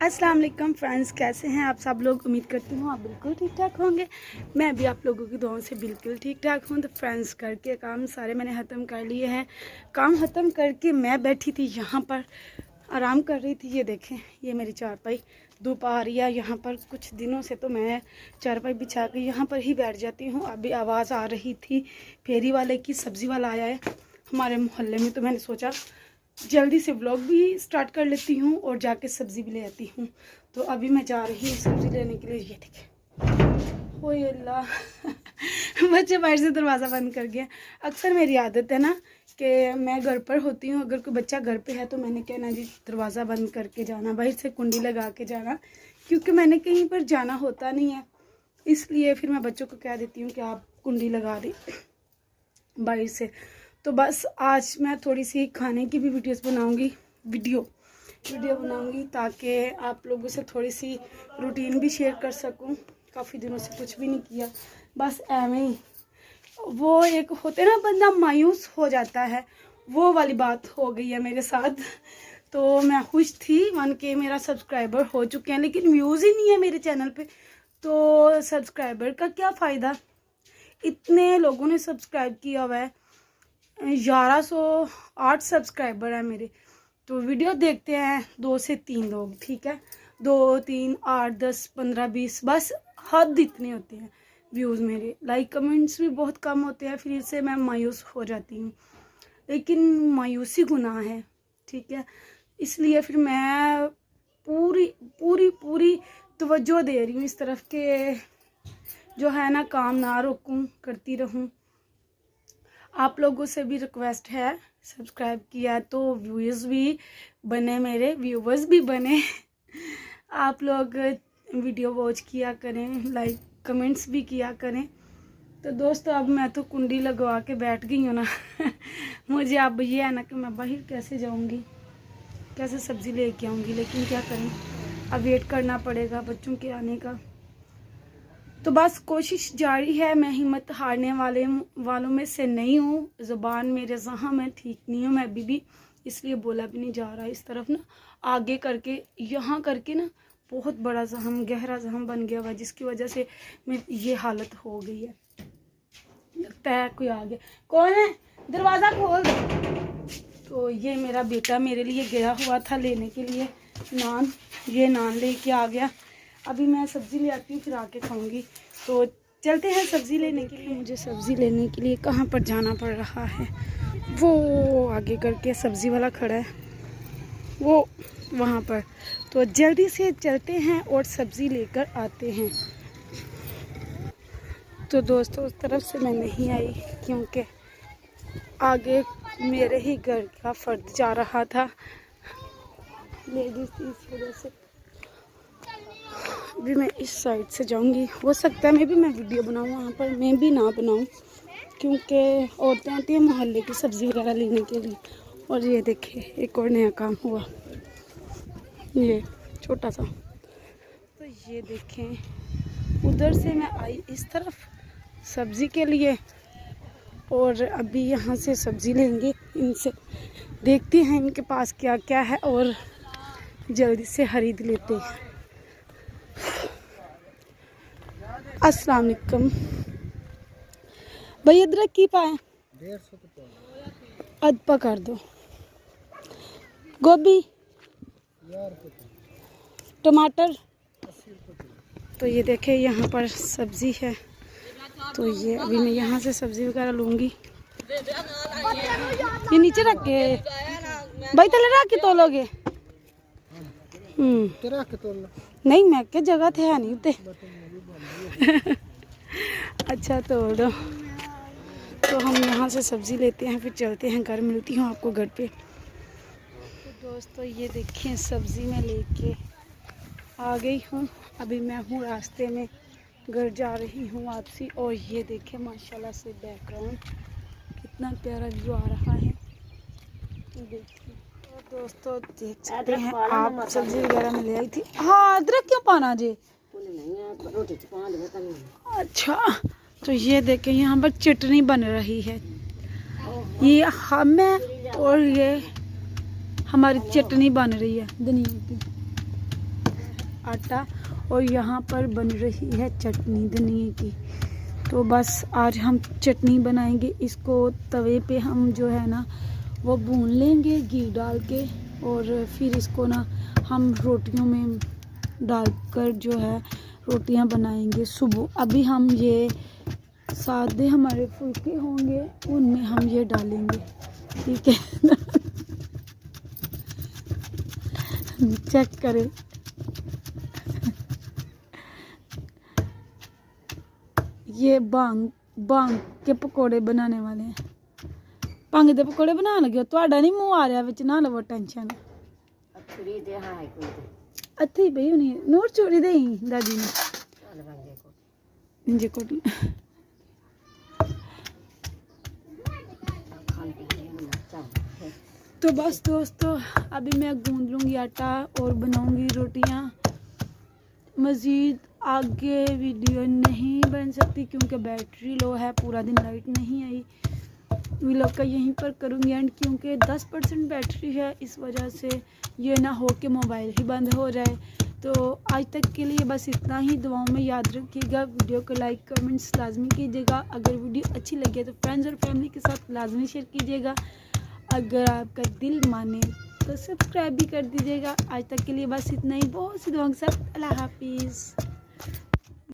अस्सलाम वालेकुम फ्रेंड्स, कैसे हैं आप सब लोग। उम्मीद करती हूँ आप बिल्कुल ठीक ठाक होंगे। मैं भी आप लोगों की दुआओं से बिल्कुल ठीक ठाक हूँ। तो फ्रेंड्स, घर के काम सारे मैंने ख़त्म कर लिए हैं। काम ख़त्म करके मैं बैठी थी यहाँ पर, आराम कर रही थी। ये देखें, ये मेरी चारपाई धूप आ रही है यहाँ पर। कुछ दिनों से तो मैं चारपाई बिछा के यहाँ पर ही बैठ जाती हूँ। अभी आवाज़ आ रही थी फेरी वाले की, सब्ज़ी वाला आया है हमारे मोहल्ले में, तो मैंने सोचा जल्दी से व्लॉग भी स्टार्ट कर लेती हूँ और जाके सब्ज़ी भी ले आती हूँ। तो अभी मैं जा रही हूँ सब्ज़ी लेने के लिए। ये देखिए, ओए अल्लाह बच्चे बाहर से दरवाज़ा बंद कर गया। अक्सर मेरी आदत है ना कि मैं घर पर होती हूँ, अगर कोई बच्चा घर पे है तो मैंने कहना जी दरवाज़ा बंद करके जाना, बाहर से कुंडी लगा के जाना, क्योंकि मैंने कहीं पर जाना होता नहीं है। इसलिए फिर मैं बच्चों को कह देती हूँ कि आप कुंडी लगा दें बाहर से। तो बस आज मैं थोड़ी सी खाने की भी वीडियो बनाऊंगी ताकि आप लोगों से थोड़ी सी रूटीन भी शेयर कर सकूं। काफ़ी दिनों से कुछ भी नहीं किया, बस एवं ही वो एक होते ना बंदा मायूस हो जाता है, वो वाली बात हो गई है मेरे साथ। तो मैं खुश थी 1K मेरा सब्सक्राइबर हो चुके हैं, लेकिन व्यूज़ ही नहीं है मेरे चैनल पे। तो सब्सक्राइबर का क्या फ़ायदा, इतने लोगों ने सब्सक्राइब किया हुआ है, 1108 सब्सक्राइबर है मेरे। तो वीडियो देखते हैं 2 से 3 लोग, ठीक है, 2 3 8 10 15 20, बस हद इतने होते हैं व्यूज़ मेरे। लाइक कमेंट्स भी बहुत कम होते हैं, फिर इससे मैं मायूस हो जाती हूँ। लेकिन मायूसी गुनाह है, ठीक है, इसलिए फिर मैं पूरी पूरी पूरी तवज्जो दे रही हूँ इस तरफ के जो है ना काम ना रोकूँ, करती रहूँ। आप लोगों से भी रिक्वेस्ट है, सब्सक्राइब किया तो व्यूज़ भी बने, मेरे व्यूवर्स भी बने। आप लोग वीडियो वॉच किया करें, लाइक कमेंट्स भी किया करें। तो दोस्तों, अब मैं तो कुंडी लगवा के बैठ गई हूँ ना मुझे अब ये है ना कि मैं बाहर कैसे जाऊँगी, कैसे सब्ज़ी लेके आऊँगी, लेकिन क्या करें, अब वेट करना पड़ेगा बच्चों के आने का। तो बस कोशिश जारी है, मैं हिम्मत हारने वालों में से नहीं हूँ। ज़ुबान मेरे ज़हम है, ठीक नहीं हूँ मैं अभी भी, इसलिए बोला भी नहीं जा रहा। इस तरफ ना आगे करके यहाँ करके ना बहुत बड़ा ज़हम, गहरा ज़हम बन गया हुआ, जिसकी वजह से मेरी ये हालत हो गई है। लगता है कोई आ गया, कौन है, दरवाज़ा खोल दो। तो ये मेरा बेटा मेरे लिए गया हुआ था लेने के लिए नान, ये नान लेके आ गया। अभी मैं सब्ज़ी ले आती हूँ, फिर आके खाऊंगी। तो चलते हैं सब्ज़ी लेने के लिए। मुझे सब्ज़ी लेने के लिए कहाँ पर जाना पड़ रहा है, वो आगे करके सब्ज़ी वाला खड़ा है, वो वहाँ पर। तो जल्दी से चलते हैं और सब्ज़ी लेकर आते हैं। तो दोस्तों, उस तरफ से मैं नहीं आई क्योंकि आगे मेरे ही घर का फर्द जा रहा था, लेडीज़ थी, इस वजह से अभी मैं इस साइड से जाऊंगी। हो सकता है मैं वीडियो बनाऊं वहाँ पर, मैं भी ना बनाऊं, क्योंकि औरतें आती हैं मोहल्ले की सब्ज़ी वगैरह लेने के लिए। और ये देखिए, एक और नया काम हुआ, ये छोटा सा। तो ये देखें, उधर से मैं आई इस तरफ सब्ज़ी के लिए, और अभी यहाँ से सब्ज़ी लेंगे इनसे, देखते हैं इनके पास क्या क्या है और जल्दी से खरीद लेते हैं। अस्सलाम वालेकुम भाई, अदरक की पाए 150 अदपा कर दो, गोभी, टमाटर। तो ये देखें, यहाँ पर सब्ज़ी है। तो ये अभी मैं यहाँ से सब्ज़ी वगैरह लूँगी। ये नीचे रख के भाई, तले रख के तोलोगे? नहीं, मैं क्या जगह थे है नहीं उते अच्छा, तोड़ दो। तो हम यहाँ से सब्ज़ी लेते हैं, फिर चलते हैं घर, मिलती हूँ आपको घर पे। तो दोस्तों, ये देखिए सब्ज़ी मैं लेके आ गई हूँ। अभी मैं हूँ रास्ते में, घर जा रही हूँ वापसी। और ये देखिए माशाल्लाह से बैकग्राउंड कितना प्यारा व्यू आ रहा है, देखिए। तो दोस्तों, देख सकते हैं आप, सब्ज़ी वगैरह में ले आई थी। हाँ, अदरक क्यों पाना जी? अच्छा, तो ये देखें यहाँ पर चटनी बन रही है, ये हमें, और ये हमारी चटनी बन रही है धनिया की। आटा और यहाँ पर बन रही है चटनी धनिए की। तो बस आज हम चटनी बनाएंगे। इसको तवे पे हम जो है ना वो भून लेंगे घी डाल के, और फिर इसको ना हम रोटियों में डालकर जो है रोटियां बनाएंगे सुबह। अभी हम ये सादे हमारे फुल्के होंगे उनमें हम ये डालेंगे, ठीक है। चेक करें, ये बांग के पकोड़े बनाने वाले हैं। भंग दे पकोड़े बना लगे तो नहीं मुँह आ रहा विच, ना लवो टेंशन। अच्छी पई होनी नोट चोरी दे दादी ने इंजे कोट। तो बस दोस्तों अभी मैं गूंद लूँगी आटा और बनाऊँगी रोटियाँ। मज़ीद आगे वीडियो नहीं बन सकती क्योंकि बैटरी लो है, पूरा दिन लाइट नहीं आई। व्लॉग का यहीं पर करूँगी एंड, क्योंकि 10% बैटरी है, इस वजह से ये ना हो कि मोबाइल ही बंद हो जाए। तो आज तक के लिए बस इतना ही। दुआओं में याद रखिएगा। वीडियो को लाइक कमेंट्स लाजमी कीजिएगा। अगर वीडियो अच्छी लगे तो फ्रेंड्स और फैमिली के साथ लाजमी शेयर कीजिएगा। अगर आपका दिल माने तो सब्सक्राइब भी कर दीजिएगा। आज तक के लिए बस इतना ही। बहुत सी दुआओं के साथ अल्लाह हाफिज़।